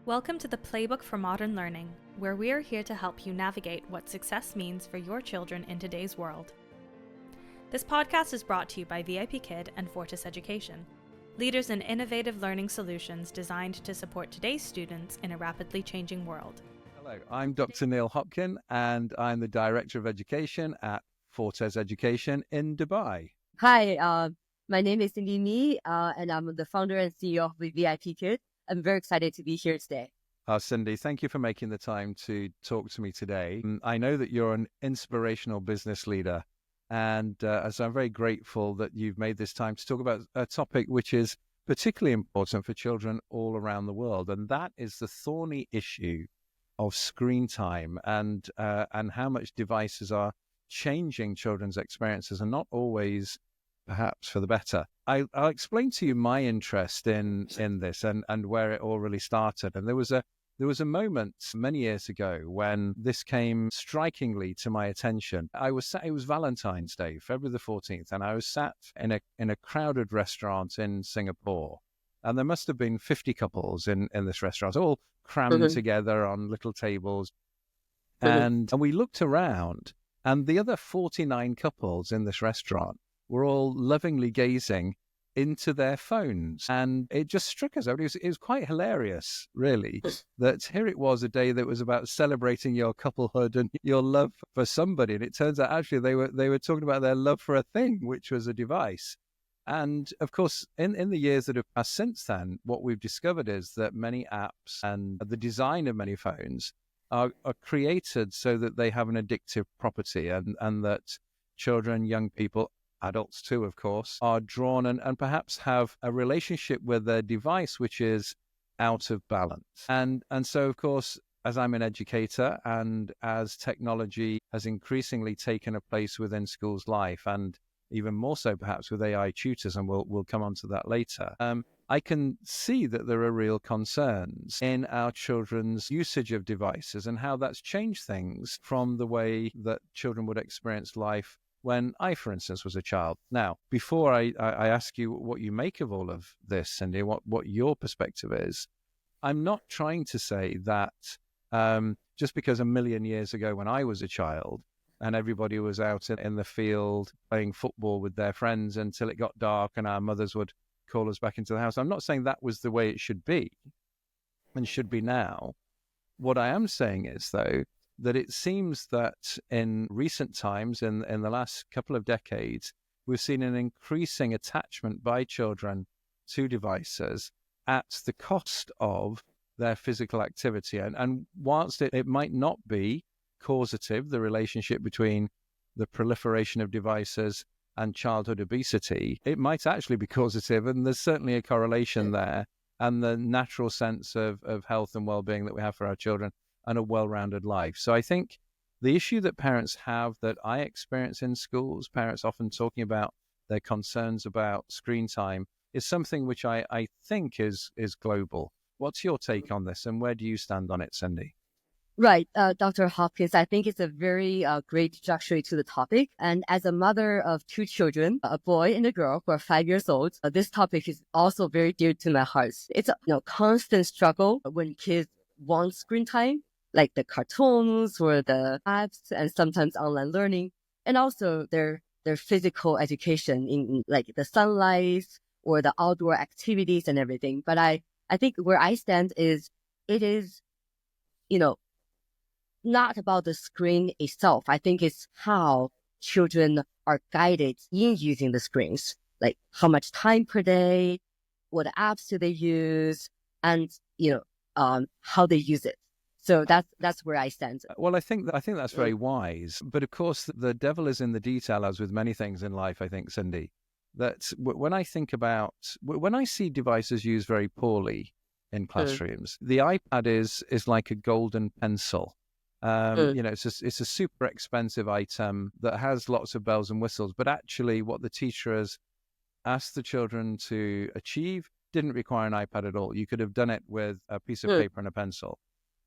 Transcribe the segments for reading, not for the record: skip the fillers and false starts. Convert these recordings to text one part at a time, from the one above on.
Welcome to the Playbook for Modern Learning, where we are here to help you navigate what success means for your children in today's world. This podcast is brought to you by VIPKid and Fortis Education, leaders in innovative learning solutions designed to support today's students in a rapidly changing world. Hello, I'm Dr. Neil Hopkin, and I'm the Director of Education at Fortis Education in Dubai. Hi, my name is Cindy Mi, and I'm the founder and CEO of VIPKid. I'm very excited to be here today. Cindy, thank you for making the time to talk to me today. I know that you're an inspirational business leader, and so I'm very grateful that you've made this time to talk about a topic which is particularly important for children all around the world, and that is the thorny issue of screen time and how much devices are changing children's experiences and not always perhaps for the better. I'll explain to you my interest in this and where it all really started. And there was a moment many years ago when this came strikingly to my attention. It was Valentine's Day, February the 14th, and I was sat in a crowded restaurant in Singapore. And there must have been 50 couples in this restaurant, all crammed together on little tables. And we looked around, and the other 49 couples in this restaurant were all lovingly gazing into their phones. And it just struck us. It was quite hilarious, really, that here it was, a day that was about celebrating your couplehood and your love for somebody. And it turns out actually they were talking about their love for a thing, which was a device. And of course, in the years that have passed since then, what we've discovered is that many apps and the design of many phones are created so that they have an addictive property, and that children, young people, adults too, of course, are drawn and perhaps have a relationship with their device which is out of balance. And so, of course, as I'm an educator and as technology has increasingly taken a place within schools' life, and even more so perhaps with AI tutors, and we'll come on to that later, I can see that there are real concerns in our children's usage of devices and how that's changed things from the way that children would experience life when I, for instance, was a child. Now, before I ask you what you make of all of this, Cindy, what your perspective is, I'm not trying to say that just because a million years ago when I was a child and everybody was out in the field playing football with their friends until it got dark and our mothers would call us back into the house, I'm not saying that was the way it should be and should be now. What I am saying is, though, that it seems that in recent times, in the last couple of decades, we've seen an increasing attachment by children to devices at the cost of their physical activity. And whilst it might not be causative, the relationship between the proliferation of devices and childhood obesity, it might actually be causative, and there's certainly a correlation there, and the natural sense of health and well-being that we have for our children and a well-rounded life. So I think the issue that parents have, that I experience in schools, parents often talking about their concerns about screen time, is something which I think is global. What's your take on this, and where do you stand on it, Cindy? Right, Dr. Hopkins, I think it's a very great introductory to the topic. And as a mother of two children, a boy and a girl who are 5 years old, this topic is also very dear to my heart. It's a constant struggle when kids want screen time, like the cartoons or the apps, and sometimes online learning, and also their physical education in like the sunlight or the outdoor activities and everything. But I think where I stand is, it is, not about the screen itself. I think it's how children are guided in using the screens, like how much time per day, what apps do they use, and how they use it. So that's where I stand. Well, I think that's very wise. But of course, the devil is in the detail, as with many things in life, I think, Cindy, that when I see devices used very poorly in classrooms, the iPad is like a golden pencil. It's a super expensive item that has lots of bells and whistles, but actually what the teacher has asked the children to achieve didn't require an iPad at all. You could have done it with a piece of paper and a pencil.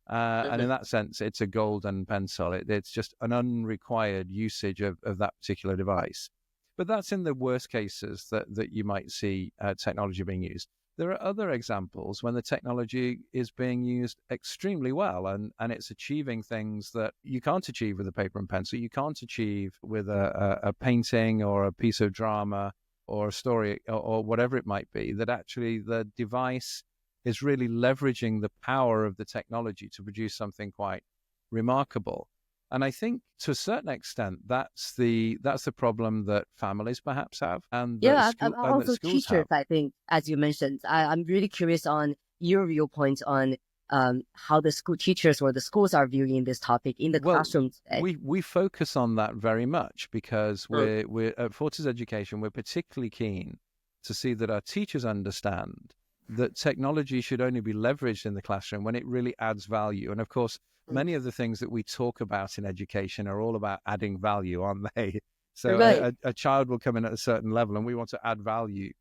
And in that sense, it's a golden pencil. It's just an unrequired usage of that particular device. But that's in the worst cases that you might see technology being used. There are other examples when the technology is being used extremely well and it's achieving things that you can't achieve with a paper and pencil, you can't achieve with a painting or a piece of drama or a story or whatever it might be, that actually the device is really leveraging the power of the technology to produce something quite remarkable. And I think to a certain extent, that's the problem that families perhaps have, and that Also schools teachers, have. I think, as you mentioned. I'm really curious on your viewpoint on how the school teachers or the schools are viewing this topic in the classroom today. We focus on that very much because we're at Fortis Education, we're particularly keen to see that our teachers understand that technology should only be leveraged in the classroom when it really adds value. And of course, many of the things that we talk about in education are all about adding value, aren't they? So a child will come in at a certain level and we want to add value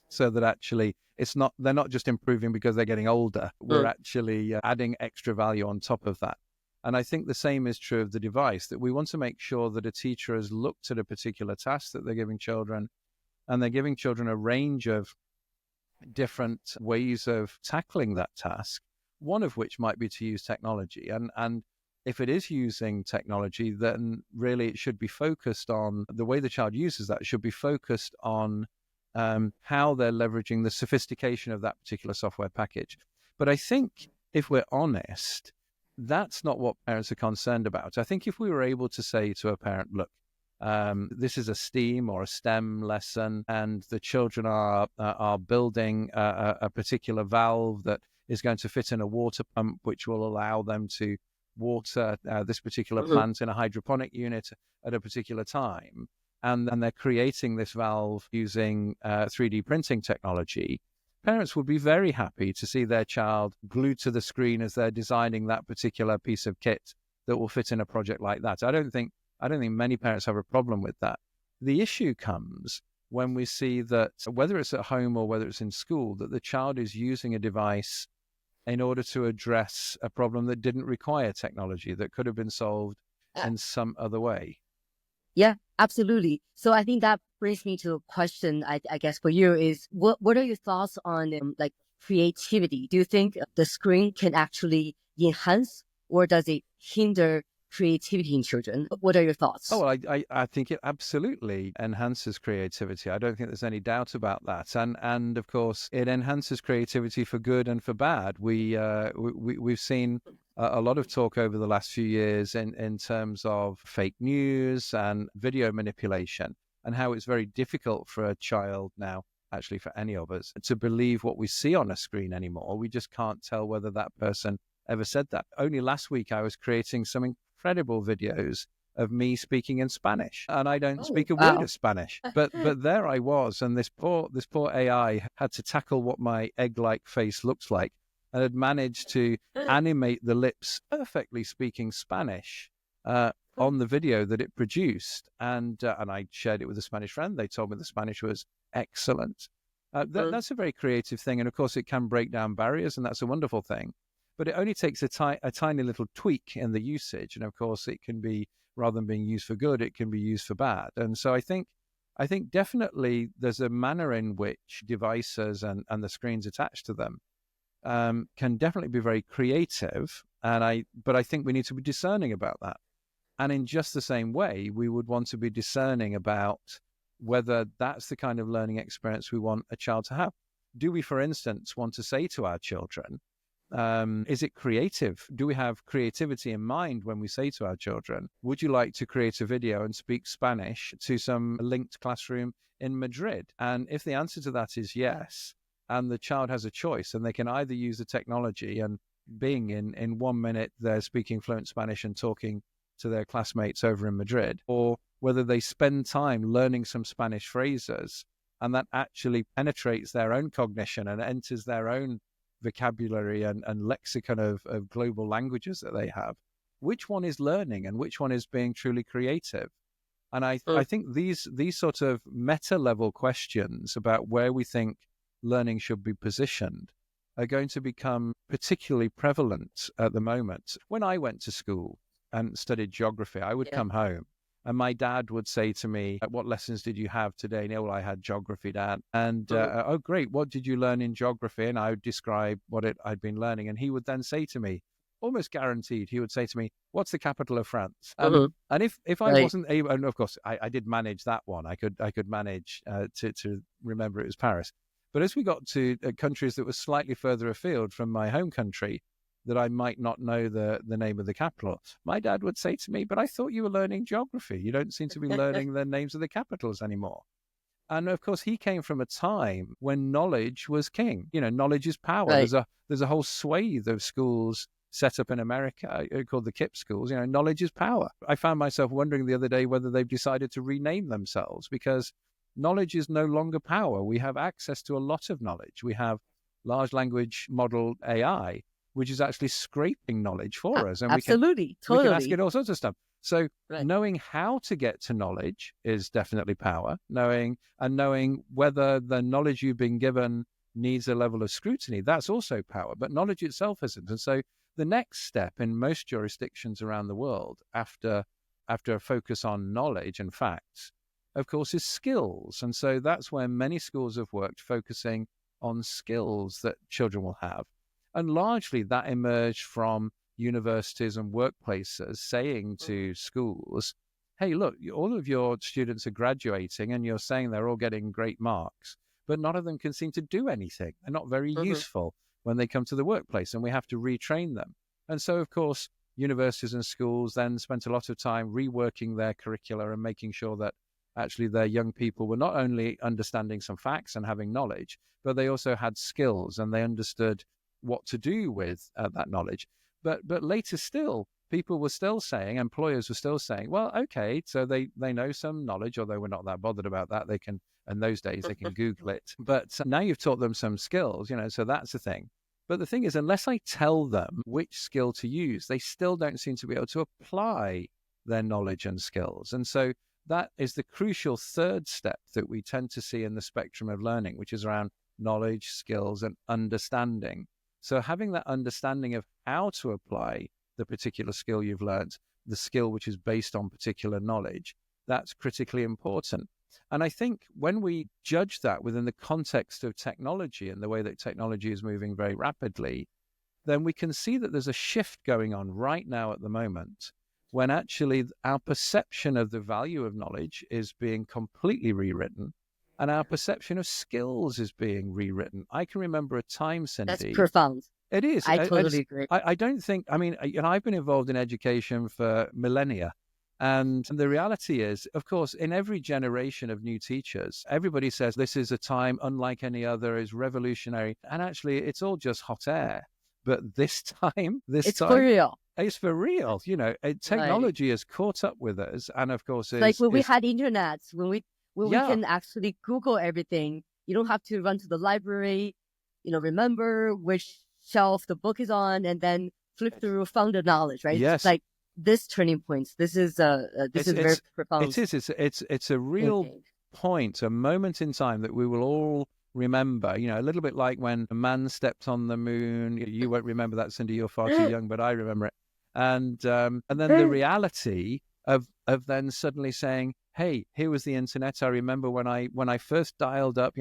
so that actually they're not just improving because they're getting older. We're actually adding extra value on top of that. And I think the same is true of the device, that we want to make sure that a teacher has looked at a particular task that they're giving children, and they're giving children a range of different ways of tackling that task, one of which might be to use technology. And if it is using technology, then really it should be focused on the way the child uses that, should be focused on how they're leveraging the sophistication of that particular software package. But I think if we're honest, that's not what parents are concerned about. I think if we were able to say to a parent, look, this is a STEAM or a STEM lesson, and the children are building a particular valve that is going to fit in a water pump, which will allow them to water this particular plant in a hydroponic unit at a particular time. And they're creating this valve using 3D printing technology. Parents would be very happy to see their child glued to the screen as they're designing that particular piece of kit that will fit in a project like that. I don't think many parents have a problem with that. The issue comes when we see that, whether it's at home or whether it's in school, that the child is using a device in order to address a problem that didn't require technology, that could have been solved in some other way. Yeah, absolutely. So I think that brings me to a question, I guess, for you is, what are your thoughts on like creativity? Do you think the screen can actually enhance, or does it hinder creativity in children? What are your thoughts? Oh, well, I think it absolutely enhances creativity. I don't think there's any doubt about that. And of course, it enhances creativity for good and for bad. We've seen a lot of talk over the last few years in terms of fake news and video manipulation, and how it's very difficult for a child now, actually for any of us, to believe what we see on a screen anymore. We just can't tell whether that person ever said that. Only last week, I was creating some incredible videos of me speaking in Spanish, and I don't speak a word of Spanish, but there I was, and this poor AI had to tackle what my egg-like face looks like, and had managed to animate the lips perfectly speaking Spanish on the video that it produced, and I shared it with a Spanish friend. They told me the Spanish was excellent. That's a very creative thing, and of course it can break down barriers, and that's a wonderful thing. But it only takes a tiny little tweak in the usage, and of course it can be, rather than being used for good, it can be used for bad. And so I think definitely there's a manner in which devices and the screens attached to them can definitely be very creative, but I think we need to be discerning about that. And in just the same way, we would want to be discerning about whether that's the kind of learning experience we want a child to have. Do we, for instance, want to say to our children, is it creative? Do we have creativity in mind when we say to our children, would you like to create a video and speak Spanish to some linked classroom in Madrid? And if the answer to that is yes, and the child has a choice, and they can either use the technology and being in 1 minute they're speaking fluent Spanish and talking to their classmates over in Madrid, or whether they spend time learning some Spanish phrases, and that actually penetrates their own cognition and enters their own vocabulary and lexicon of global languages that they have. Which one is learning and which one is being truly creative? And I think these sort of meta level questions about where we think learning should be positioned are going to become particularly prevalent at the moment. When I went to school and studied geography, I would come home And my dad would say to me, what lessons did you have today? And, well, I had geography, Dad. And, oh, great. What did you learn in geography? And I would describe what I'd been learning. And he would then say to me, almost guaranteed, he would say to me, what's the capital of France? And if I wasn't able, and of course, I did manage that one. I could manage to remember it was Paris. But as we got to countries that were slightly further afield from my home country, that I might not know the name of the capital, my dad would say to me, but I thought you were learning geography. You don't seem to be learning the names of the capitals anymore. And of course, he came from a time when knowledge was king. Knowledge is power. Right. There's a whole swathe of schools set up in America called the KIPP schools. Knowledge is power. I found myself wondering the other day whether they've decided to rename themselves, because knowledge is no longer power. We have access to a lot of knowledge. We have large language model AI, which is actually scraping knowledge for us. And absolutely, we can ask it all sorts of stuff. So knowing how to get to knowledge is definitely power. Knowing whether the knowledge you've been given needs a level of scrutiny, that's also power. But knowledge itself isn't. And so the next step in most jurisdictions around the world after a focus on knowledge and facts, of course, is skills. And so that's where many schools have worked, focusing on skills that children will have. And largely that emerged from universities and workplaces saying to schools, hey, look, all of your students are graduating and you're saying they're all getting great marks, but none of them can seem to do anything. They're not very useful when they come to the workplace, and we have to retrain them. And so, of course, universities and schools then spent a lot of time reworking their curricula and making sure that actually their young people were not only understanding some facts and having knowledge, but they also had skills and they understood what to do with that knowledge. But later still, people were still saying, employers were still saying, well, okay, so they know some knowledge, although we're not that bothered about that. They can, in those days, they can Google it. But now you've taught them some skills, so that's the thing. But the thing is, unless I tell them which skill to use, they still don't seem to be able to apply their knowledge and skills. And so that is the crucial third step that we tend to see in the spectrum of learning, which is around knowledge, skills, and understanding. So having that understanding of how to apply the particular skill you've learned, the skill which is based on particular knowledge, that's critically important. And I think when we judge that within the context of technology and the way that technology is moving very rapidly, then we can see that there's a shift going on right now at the moment, when actually our perception of the value of knowledge is being completely rewritten, and our perception of skills is being rewritten. I can remember a time, Cindy. That's profound. It is. I totally agree. I don't think, I've been involved in education for millennia. And the reality is, of course, in every generation of new teachers, everybody says this is a time unlike any other, is revolutionary. And actually, it's all just hot air. But this time, it's for real. It's for real. Technology has caught up with us. And of course, like when we had internet, when we can actually Google everything, you don't have to run to the library, remember which shelf the book is on, and then flip through, found the knowledge, right? Yes. It's like this turning points. This is very profound. It is. It's a real point, a moment in time that we will all remember. A little bit like when a man stepped on the moon. You won't remember that, Cindy. You're far too young, but I remember it. And then the reality of then suddenly saying, hey, here was the internet. I remember when I first dialed up,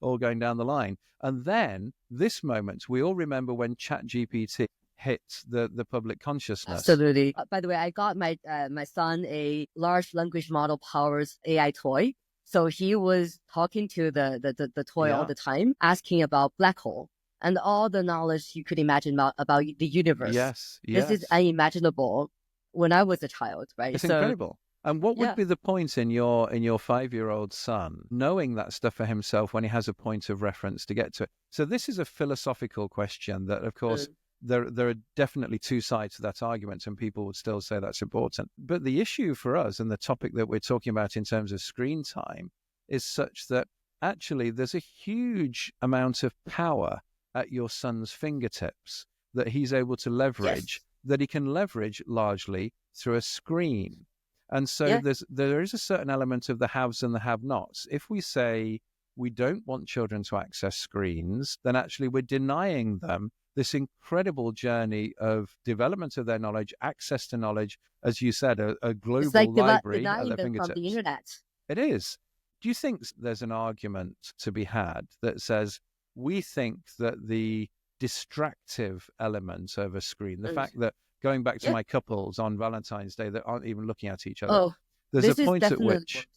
all going down the line. And then this moment, we all remember when ChatGPT hit the public consciousness. Absolutely. By the way, I got my son a large language model powers AI toy. So he was talking to the toy all the time, asking about black hole and all the knowledge you could imagine about the universe. Yes. This is unimaginable when I was a child, right? It's incredible. And what would be the point in your 5-year-old son knowing that stuff for himself when he has a point of reference to get to it? So this is a philosophical question that, of course, there are definitely two sides to that argument, and people would still say that's important. But the issue for us and the topic that we're talking about in terms of screen time is such that actually there's a huge amount of power at your son's fingertips that he's able to leverage, that he can leverage largely through a screen. And so there is a certain element of the haves and the have-nots. If we say we don't want children to access screens, then actually we're denying them this incredible journey of development of their knowledge, access to knowledge, as you said, a global It's like library at denying their them from the fingertips. internet. It is. Do you think there's an argument to be had that says we think that the distractive element of a screen, the fact that going back to my couples on Valentine's Day that aren't even looking at each other, there's a point at which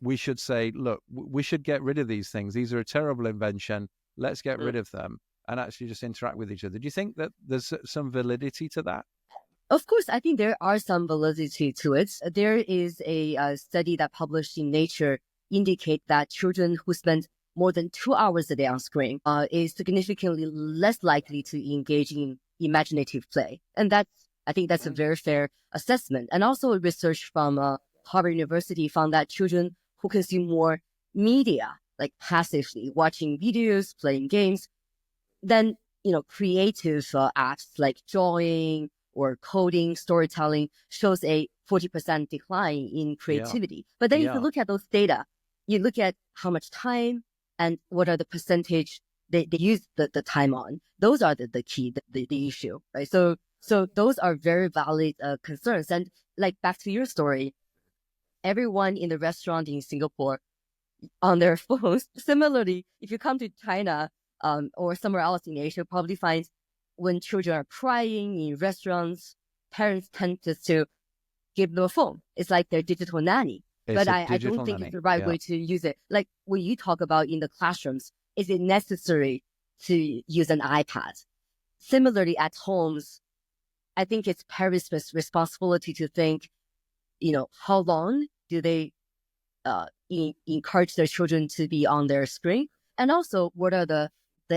we should say, look, we should get rid of these things. These are a terrible invention. Let's get rid of them and actually just interact with each other. Do you think that there's some validity to that? Of course, I think there are some validity to it. There is a study that published in Nature indicate that children who spend more than 2 hours a day on screen is significantly less likely to engage in imaginative play. And I think that's a very fair assessment. And also research from Harvard University found that children who consume more media, like passively watching videos, playing games, then, creative apps like drawing or coding, storytelling shows a 40% decline in creativity. But then if you look at those data, you look at how much time and what are the percentage they use the time on. Those are the key, the issue, right? So those are very valid concerns. And like back to your story, everyone in the restaurant in Singapore on their phones. Similarly, if you come to China or somewhere else in Asia, probably find when children are crying in restaurants, parents tend to give them a phone. It's like their digital nanny. But I don't think it's the right way to use it. Like when you talk about in the classrooms, is it necessary to use an iPad? Similarly, at homes, I think it's parents' responsibility to think, how long do they encourage their children to be on their screen? And also, what are the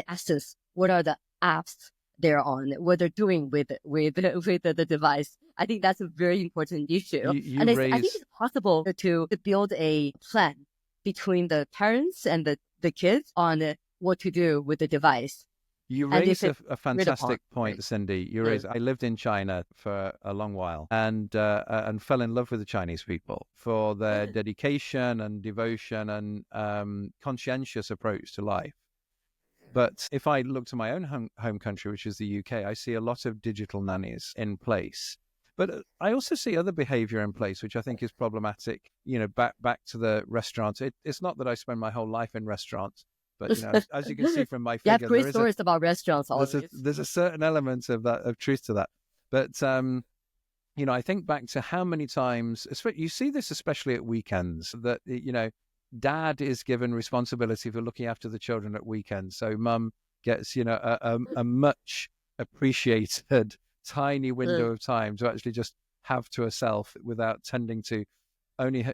essence? What are the apps they're on? What they're doing with the device? I think that's a very important issue. I think it's possible to build a plan between the parents and the kids on what to do with the device. You raise a fantastic point, Cindy. I lived in China for a long while and fell in love with the Chinese people for their dedication and devotion and conscientious approach to life. But if I look to my own home country, which is the UK, I see a lot of digital nannies in place. But I also see other behavior in place, which I think is problematic. Back to the restaurants. It's not that I spend my whole life in restaurants. But as you can see from my figure, you have great stories about restaurants. There's a certain element of truth to that. But I think back to how many times you see this, especially at weekends, that dad is given responsibility for looking after the children at weekends. So mum gets a much appreciated tiny window of time to actually just have to herself without tending to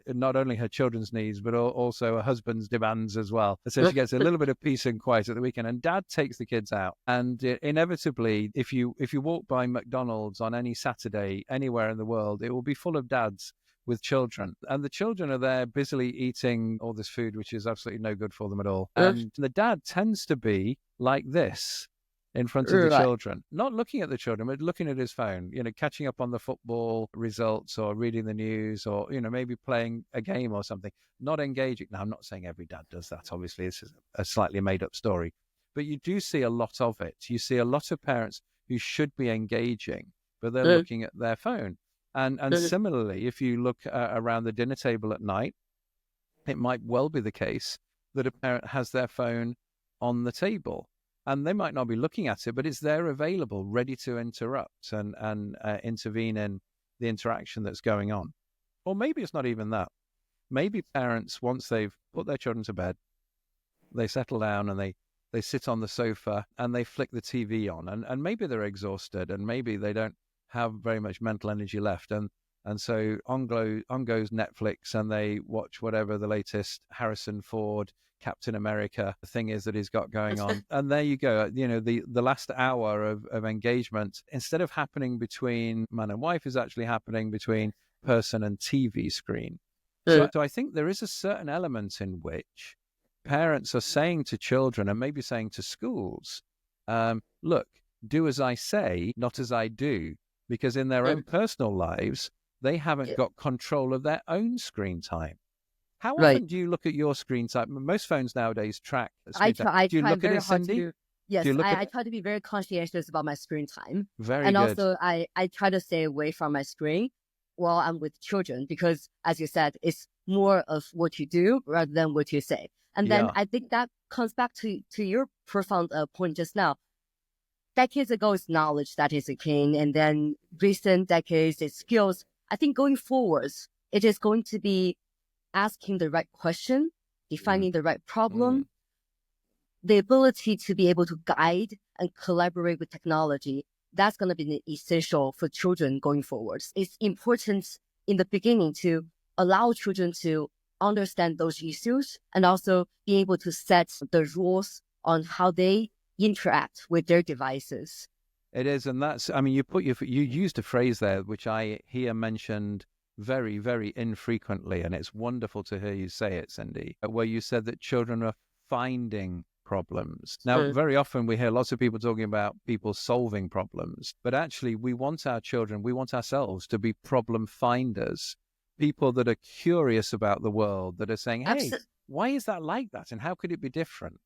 not only her children's needs, but also her husband's demands as well. So she gets a little bit of peace and quiet at the weekend, and dad takes the kids out. And inevitably, if you walk by McDonald's on any Saturday anywhere in the world, it will be full of dads with children. And the children are there busily eating all this food, which is absolutely no good for them at all. And the dad tends to be like this in front of the children, not looking at the children, but looking at his phone, catching up on the football results or reading the news or, maybe playing a game or something, not engaging. Now, I'm not saying every dad does that. Obviously, this is a slightly made up story, but you do see a lot of it. You see a lot of parents who should be engaging, but they're looking at their phone. And similarly, if you look around the dinner table at night, it might well be the case that a parent has their phone on the table. And they might not be looking at it, but it's there available, ready to interrupt and intervene in the interaction that's going on. Or maybe it's not even that. Maybe parents, once they've put their children to bed, they settle down and they sit on the sofa and they flick the TV on. And maybe they're exhausted and maybe they don't have very much mental energy left. And so on goes Netflix and they watch whatever the latest Harrison Ford Captain America thing is that he's got going on. And there you go. The last hour of engagement, instead of happening between man and wife, is actually happening between person and TV screen. So I think there is a certain element in which parents are saying to children and maybe saying to schools, look, do as I say, not as I do, because in their own personal lives, they haven't got control of their own screen time. How often do you look at your screen time? Most phones nowadays track screen time. Do you look at it, Cindy? Yes, Do you look I at try to be very conscientious about my screen time. very And good. also, I try to stay away from my screen while I'm with children because, as you said, it's more of what you do rather than what you say. And then Yeah, I think that comes back to your profound point just now. Decades ago, it's knowledge that is a king. And then recent decades, it's skills. I think going forwards, it is going to be asking the right question, defining the right problem, the ability to be able to guide and collaborate with technology. That's going to be essential for children going forwards. It's important in the beginning to allow children to understand those issues and also be able to set the rules on how they interact with their devices. it is. And that's, I mean, you used a phrase there, which I hear mentioned very, very infrequently. And it's wonderful to hear you say it, Cindy, where you said that children are finding problems. Now, very often we hear lots of people talking about people solving problems, but actually we want our children, we want ourselves to be problem finders, people that are curious about the world, that are saying, hey, why is that like that? And how could it be different?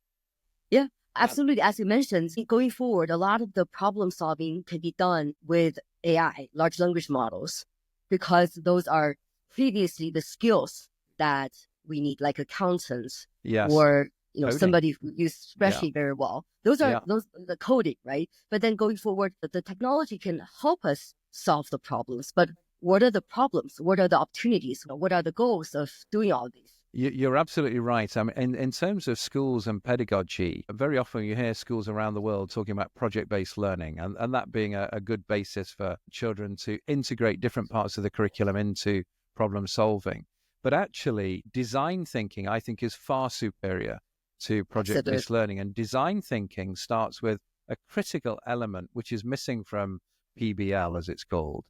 Yeah, absolutely. As you mentioned, going forward, a lot of the problem solving can be done with AI, large language models, because those are previously the skills that we need, like accountants or Coding. somebody who uses spreadsheet very well. Those are the coding, right? But then going forward, the technology can help us solve the problems. But what are the problems? What are the opportunities? What are the goals of doing all these? You're absolutely right. I mean, in terms of schools and pedagogy, very often you hear schools around the world talking about project-based learning, and that being a good basis for children to integrate different parts of the curriculum into problem solving. But actually, design thinking, I think, is far superior to project-based learning. And design thinking starts with a critical element, which is missing from PBL, as it's called,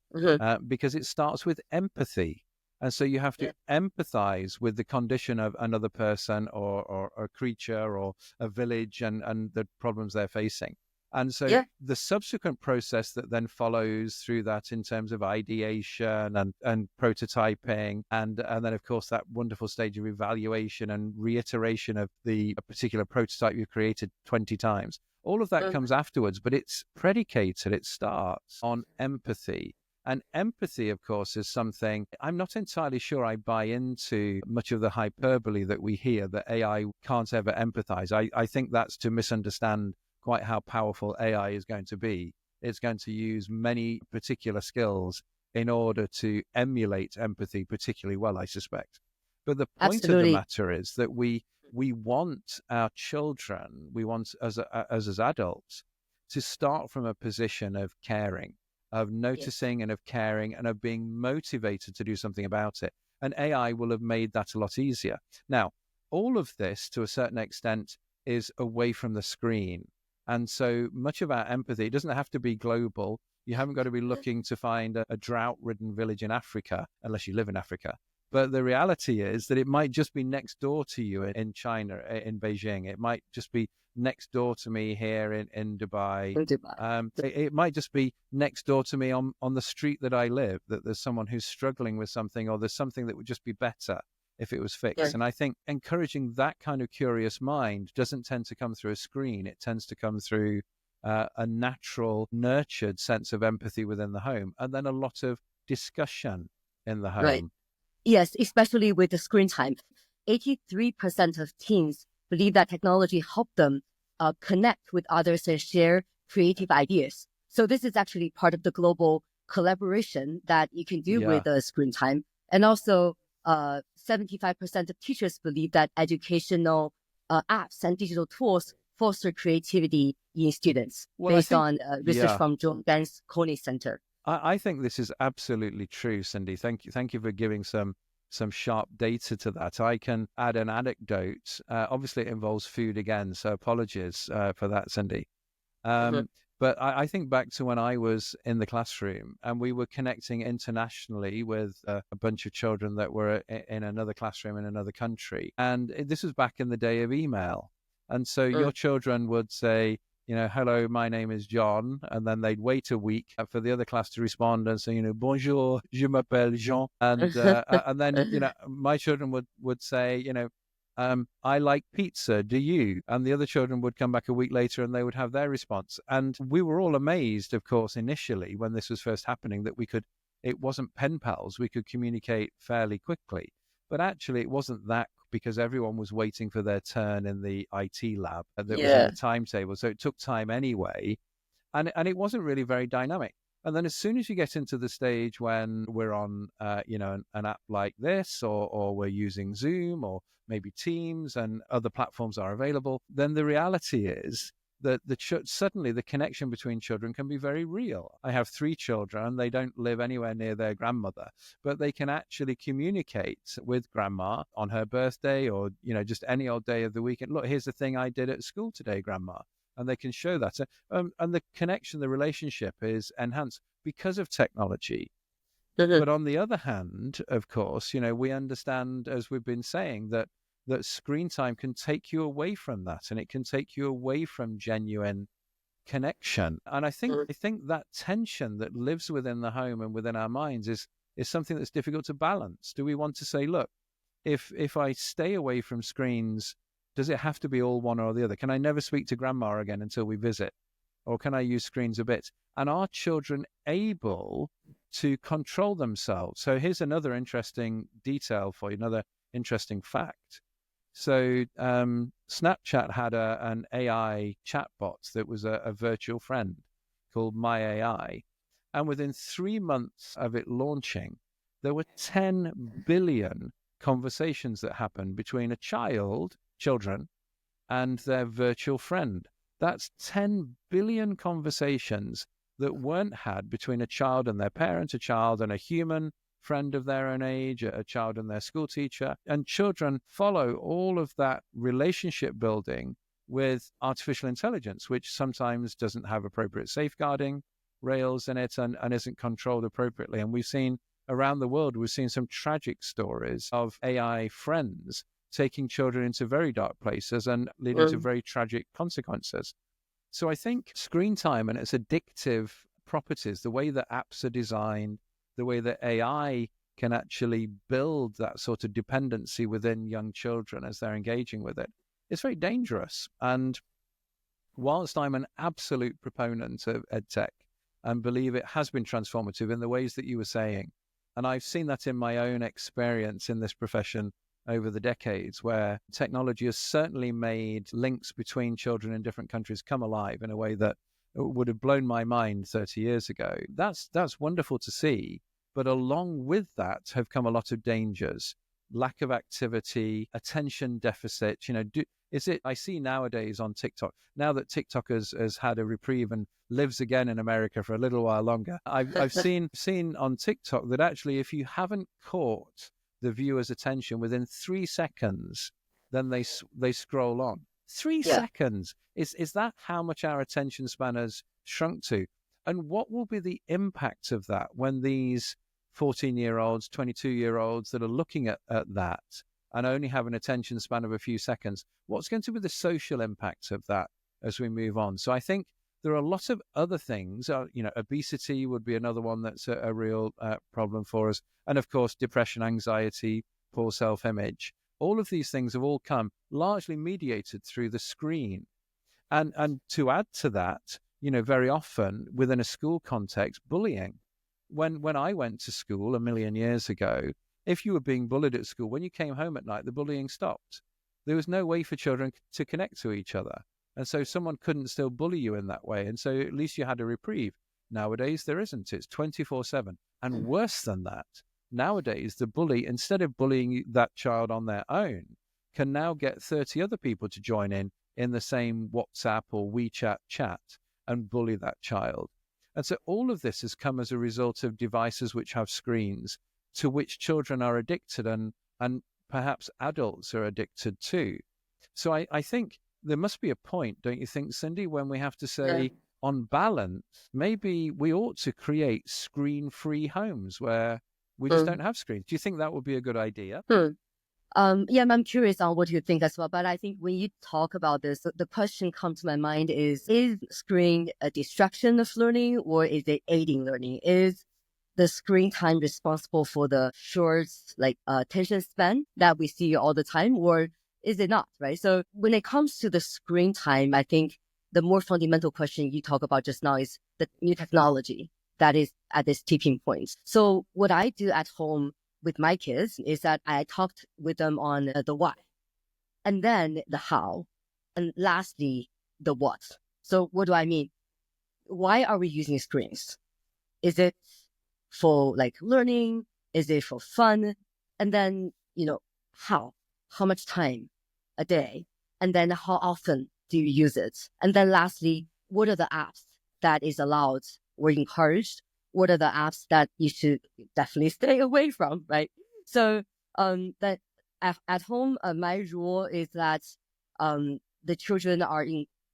because it starts with empathy. And so you have to empathize with the condition of another person or a creature or a village and the problems they're facing. And so the subsequent process that then follows through that in terms of ideation and prototyping, and then, of course, that wonderful stage of evaluation and reiteration of a particular prototype you created 20 times. All of that comes afterwards, but it's predicated, it starts on empathy. And empathy, of course, is something I'm not entirely sure I buy into much of the hyperbole that we hear that AI can't ever empathize. I think that's to misunderstand quite how powerful AI is going to be. It's going to use many particular skills in order to emulate empathy particularly well, I suspect. But the point of the matter is that we want our children, we want as adults to start from a position of caring, of noticing and of caring and of being motivated to do something about it. And AI will have made that a lot easier. Now, all of this, to a certain extent, is away from the screen. And so much of our empathy, it doesn't have to be global. You haven't got to be looking to find a drought-ridden village in Africa, unless you live in Africa. But the reality is that it might just be next door to you in China, in Beijing. It might just be next door to me here in Dubai. It might just be next door to me on the street that I live, that there's someone who's struggling with something, or there's something that would just be better if it was fixed. And I think encouraging that kind of curious mind doesn't tend to come through a screen. It tends to come through a natural, nurtured sense of empathy within the home, and then a lot of discussion in the home. Right. Yes, especially with the screen time. 83% of teens believe that technology helped them connect with others and share creative ideas. So this is actually part of the global collaboration that you can do with screen time. And also, 75% of teachers believe that educational apps and digital tools foster creativity in students, based on research from John Gann's Coney Center. I think this is absolutely true, Cindy. Thank you for giving some sharp data to that. I can add an anecdote. Obviously, it involves food again, so apologies for that, Cindy. But I think back to when I was in the classroom and we were connecting internationally with a bunch of children that were in another classroom in another country. And this was back in the day of email. And so your children would say, hello, my name is John. And then they'd wait a week for the other class to respond and say, bonjour, je m'appelle Jean. And and then, my children would say, I like pizza, do you? And the other children would come back a week later and they would have their response. And we were all amazed, of course, initially when this was first happening, that it wasn't pen pals, we could communicate fairly quickly. But actually it wasn't that, because everyone was waiting for their turn in the IT lab that was in the timetable. So it took time anyway. And it wasn't really very dynamic. And then as soon as you get into the stage when we're on, an app like this, or we're using Zoom or maybe Teams and other platforms are available, then the reality is that suddenly the connection between children can be very real. I have 3 children. They don't live anywhere near their grandmother, but they can actually communicate with grandma on her birthday, or, just any old day of the weekend. Look, here's the thing I did at school today, grandma. And they can show that. And the connection, the relationship is enhanced because of technology. But on the other hand, of course, we understand, as we've been saying, that screen time can take you away from that, and it can take you away from genuine connection. And I think that tension that lives within the home and within our minds is something that's difficult to balance. Do we want to say, look, if I stay away from screens, does it have to be all one or the other? Can I never speak to grandma again until we visit? Or can I use screens a bit? And are children able to control themselves? So here's another interesting detail for you, another interesting fact. So Snapchat had an AI chatbot that was a virtual friend called My AI. And within 3 months of it launching, there were 10 billion conversations that happened between children and their virtual friend. That's 10 billion conversations that weren't had between a child and their parent, a child and a human friend of their own age, a child and their school teacher. And children follow all of that relationship building with artificial intelligence, which sometimes doesn't have appropriate safeguarding rails in it and isn't controlled appropriately. And we've seen around the world, we've seen some tragic stories of AI friends taking children into very dark places and leading to very tragic consequences. So I think screen time and its addictive properties, the way that apps are designed, the way that AI can actually build that sort of dependency within young children as they're engaging with it, it's very dangerous. And whilst I'm an absolute proponent of edtech and believe it has been transformative in the ways that you were saying, and I've seen that in my own experience in this profession over the decades, where technology has certainly made links between children in different countries come alive in a way that would have blown my mind 30 years ago. That's wonderful to see. But along with that have come a lot of dangers, lack of activity, attention deficit. I see nowadays on TikTok, now that TikTok has had a reprieve and lives again in America for a little while longer, I've seen on TikTok that actually if you haven't caught the viewer's attention within 3 seconds, then they scroll on. 3 seconds. Is that how much our attention span has shrunk to? And what will be the impact of that when these 14-year-olds, 22-year-olds that are looking at that and only have an attention span of a few seconds, what's going to be the social impact of that as we move on? So I think there are a lot of other things. Obesity would be another one that's a real problem for us. And of course, depression, anxiety, poor self-image. All of these things have all come largely mediated through the screen. And to add to that, very often within a school context, bullying. When I went to school a million years ago, if you were being bullied at school, when you came home at night, the bullying stopped. There was no way for children to connect to each other. And so someone couldn't still bully you in that way. And so at least you had a reprieve. Nowadays, there isn't. It's 24/7. And worse than that, nowadays, the bully, instead of bullying that child on their own, can now get 30 other people to join in the same WhatsApp or WeChat chat and bully that child. And so all of this has come as a result of devices which have screens to which children are addicted and perhaps adults are addicted too. So I think there must be a point, don't you think, Cindy, when we have to say, on balance, maybe we ought to create screen-free homes where we just don't have screens. Do you think that would be a good idea? I'm curious on what you think as well. But I think when you talk about this, the question comes to my mind is screen a distraction of learning, or is it aiding learning? Is the screen time responsible for the short attention span that we see all the time, or is it not, right? So when it comes to the screen time, I think the more fundamental question you talk about just now is the new technology that is at this tipping point. So what I do at home with my kids is that I talked with them on the why, and then the how, and lastly, the what. So what do I mean? Why are we using screens? Is it for like learning? Is it for fun? And then, how much time a day? And then how often do you use it? And then lastly, what are the apps that is allowed or encouraged? What are the apps that you should definitely stay away from, right? So that at home, my rule is that the children are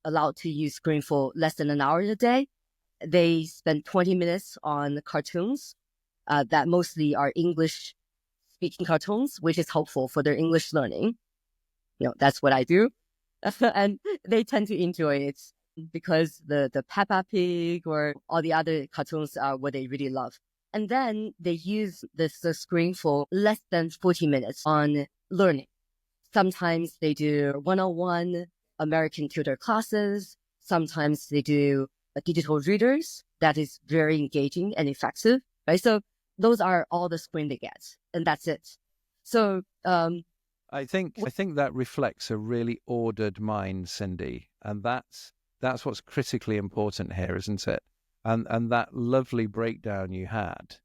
allowed to use screen for less than an hour a day. They spend 20 minutes on cartoons that mostly are English speaking cartoons, which is helpful for their English learning. That's what I do. And they tend to enjoy it because the Peppa Pig or all the other cartoons are what they really love. And then they use the screen for less than 40 minutes on learning. Sometimes they do one-on-one American tutor classes. Sometimes they do digital readers. That is very engaging and effective, right? So those are all the screen they get, and that's it. So I think that reflects a really ordered mind, Cindy, and that's what's critically important here, isn't it? And that lovely breakdown you had,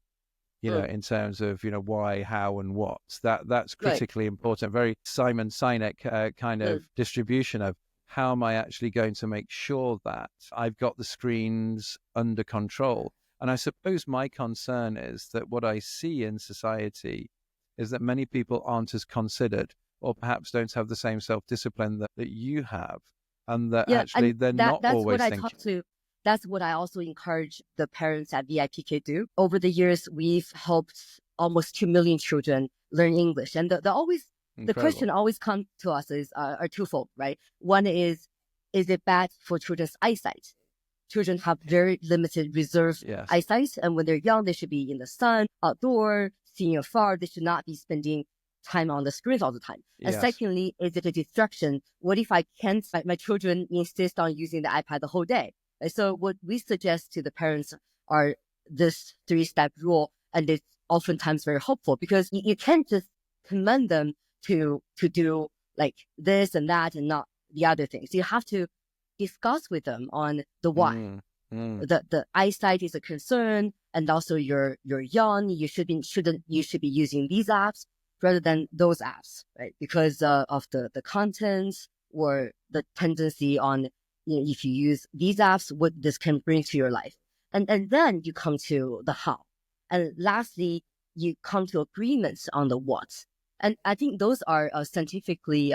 in terms of why, how, and what. That's critically important. Very Simon Sinek kind of distribution of how am I actually going to make sure that I've got the screens under control. And I suppose my concern is that what I see in society is that many people aren't as considered, or perhaps don't have the same self-discipline that you have, and that actually they're not always thinking. That's what I also encourage the parents at VIPKid do. Over the years, we've helped almost 2 million children learn English. And the question always comes to us is are twofold, right? One is it bad for children's eyesight? Children have very limited reserve eyesight. And when they're young, they should be in the sun, outdoor, seeing afar. They should not be spending time on the screens all the time. And secondly, is it a distraction? What if my children insist on using the iPad the whole day? And so what we suggest to the parents are this 3-step rule, and it's oftentimes very helpful because you can't just command them to do like this and that and not the other things. You have to discuss with them on the why. The eyesight is a concern, and also you're young. You should be using these apps rather than those apps, right? Because of the content or the tendency on if you use these apps, what this can bring to your life. And then you come to the how. And lastly, you come to agreements on the what. And I think those are scientifically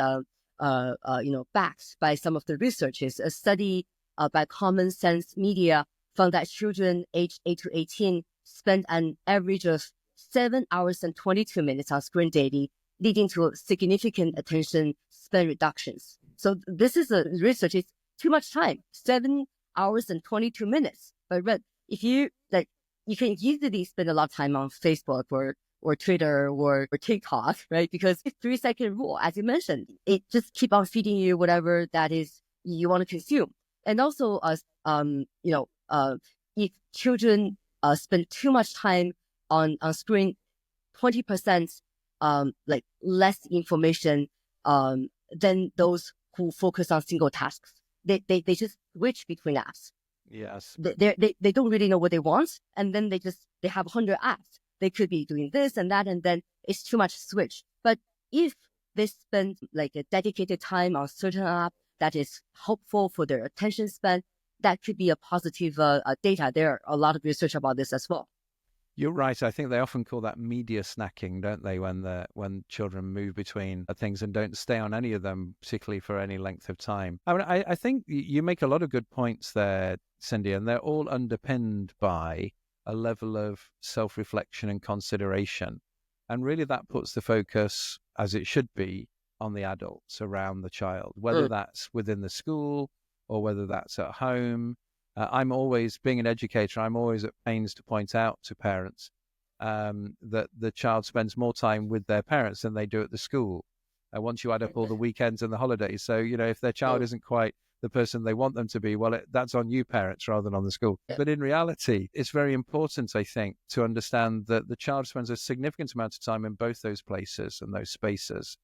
backed by some of the researchers. A study by Common Sense Media found that children aged 8 to 18 spend an average of 7 hours and 22 minutes on screen daily, leading to significant attention span reductions. So this is a research. It's too much time, 7 hours and 22 minutes. But if you you can easily spend a lot of time on Facebook or Twitter or TikTok, right? Because it's 3-second rule, as you mentioned, it just keep on feeding you whatever that is you want to consume. And also, if children spend too much time on screen, 20% less information than those who focus on single tasks. They just switch between apps. Yes. They don't really know what they want, and then they have 100 apps. They could be doing this and that, and then it's too much switch. But if they spend like a dedicated time on certain app that is helpful for their attention span, that could be a positive data. There are a lot of research about this as well. You're right. I think they often call that media snacking, don't they, when children move between things and don't stay on any of them, particularly for any length of time. I mean, I think you make a lot of good points there, Cindy, and they're all underpinned by a level of self-reflection and consideration. And really that puts the focus, as it should be, on the adults around the child, whether that's within the school or whether that's at home. I'm always, being an educator, I'm always at pains to point out to parents that the child spends more time with their parents than they do at the school. once you add up all the weekends and the holidays. So, if their child isn't quite the person they want them to be, well, that's on you parents rather than on the school. But in reality, it's very important, I think, to understand that the child spends a significant amount of time in both those places and those spaces,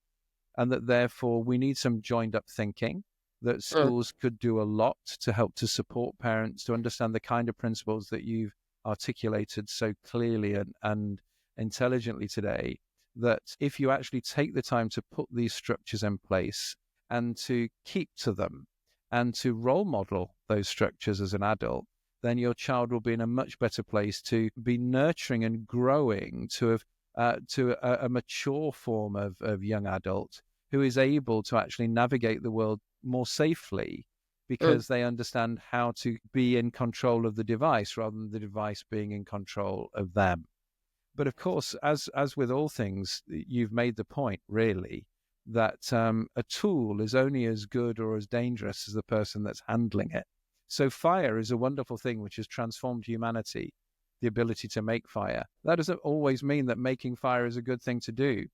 and that therefore we need some joined up thinking, that schools could do a lot to help to support parents to understand the kind of principles that you've articulated so clearly and intelligently today, that if you actually take the time to put these structures in place and to keep to them and to role model those structures as an adult, then your child will be in a much better place to be nurturing and growing to a mature form of young adult who is able to actually navigate the world more safely, because they understand how to be in control of the device rather than the device being in control of them. But of course, as with all things, you've made the point, really, that a tool is only as good or as dangerous as the person that's handling it. So fire is a wonderful thing which has transformed humanity, the ability to make fire. That doesn't always mean that making fire is a good thing to do.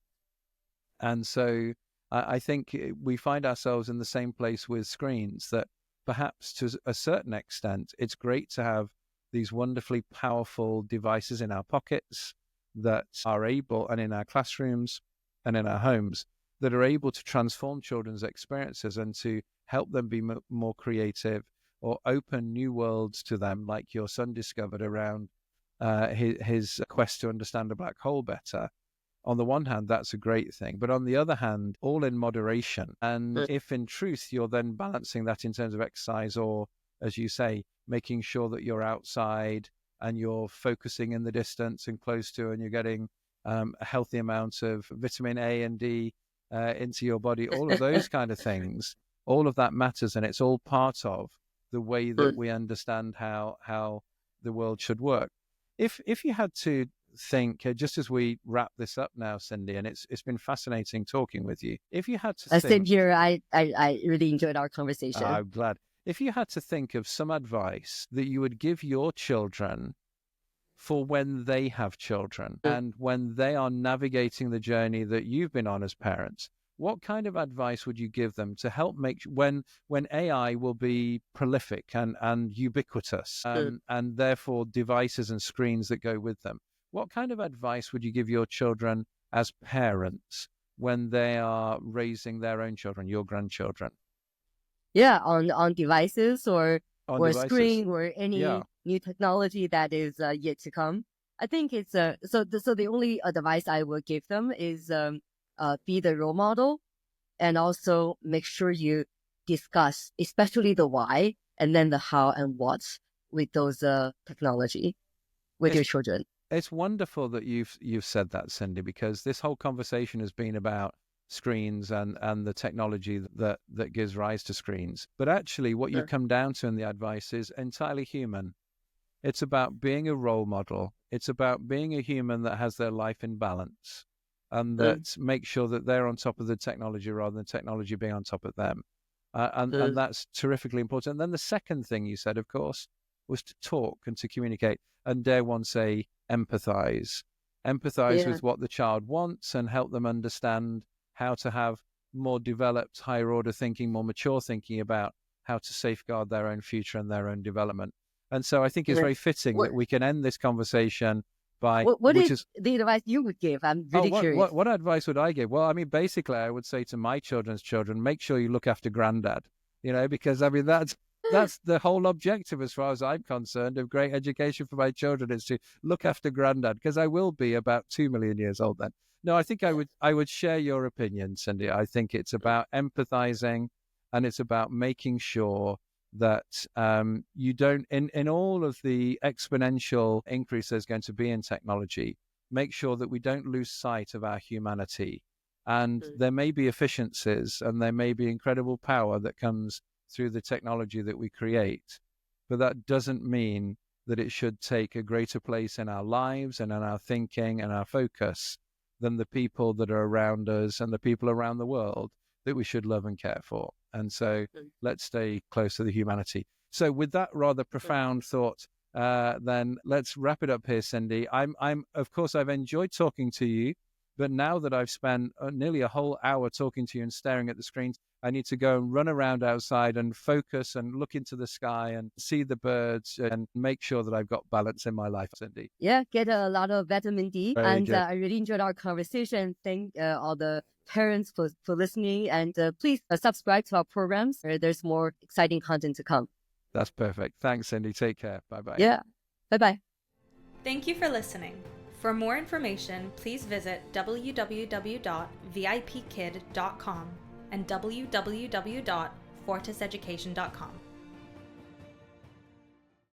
And so I think we find ourselves in the same place with screens, that perhaps to a certain extent, it's great to have these wonderfully powerful devices in our pockets that are able, and in our classrooms and in our homes, that are able to transform children's experiences and to help them be more creative or open new worlds to them, like your son discovered around his quest to understand a black hole better. On the one hand, that's a great thing. But on the other hand, all in moderation. And if in truth you're then balancing that in terms of exercise, or, as you say, making sure that you're outside and you're focusing in the distance and close to, and you're getting a healthy amount of vitamin A and D into your body, all of those kind of things, all of that matters. And it's all part of the way that we understand how the world should work. If you had to think, just as we wrap this up now, Cindy, and it's been fascinating talking with you. If you had to think, same here. I really enjoyed our conversation. I'm glad. If you had to think of some advice that you would give your children for when they have children and when they are navigating the journey that you've been on as parents, what kind of advice would you give them to help make when AI will be prolific and ubiquitous, and therefore devices and screens that go with them? What kind of advice would you give your children as parents when they are raising their own children, your grandchildren? Yeah, on devices or devices. Screen or any new technology that is yet to come. I think it's so the only advice I would give them is be the role model, and also make sure you discuss, especially the why and then the how and what with those technology with your children. It's wonderful that you've said that, Cindy, because this whole conversation has been about screens and the technology that gives rise to screens. But actually what you come down to in the advice is entirely human. It's about being a role model. It's about being a human that has their life in balance and that makes sure that they're on top of the technology rather than technology being on top of them. And that's terrifically important. And then the second thing you said, of course, was to talk and to communicate, and dare one say, empathize with what the child wants and help them understand how to have more developed, higher order thinking, more mature thinking about how to safeguard their own future and their own development. And so I think it's very fitting that we can end this conversation by... What is the advice you would give? I'm really curious. What advice would I give? Well, I mean, basically, I would say to my children's children, make sure you look after granddad, because I mean, that's the whole objective, as far as I'm concerned, of great education for my children, is to look after granddad, because I will be about 2 million years old then. No, I think I would share your opinion, Cindy. I think it's about empathizing, and it's about making sure that you don't, in all of the exponential increase there's going to be in technology, make sure that we don't lose sight of our humanity. And there may be efficiencies and there may be incredible power that comes through the technology that we create, but that doesn't mean that it should take a greater place in our lives and in our thinking and our focus than the people that are around us and the people around the world that we should love and care for. And so let's stay close to the humanity. So with that rather profound thought, then let's wrap it up here, Cindy. Of course, I've enjoyed talking to you. But now that I've spent nearly a whole hour talking to you and staring at the screen, I need to go and run around outside and focus and look into the sky and see the birds and make sure that I've got balance in my life, Cindy. Yeah, get a lot of vitamin D. Very and good. I really enjoyed our conversation. Thank all the parents for listening. And please subscribe to our programs. There's more exciting content to come. That's perfect. Thanks, Cindy. Take care. Bye-bye. Yeah. Bye-bye. Thank you for listening. For more information, please visit www.vipkid.com and www.fortiseducation.com.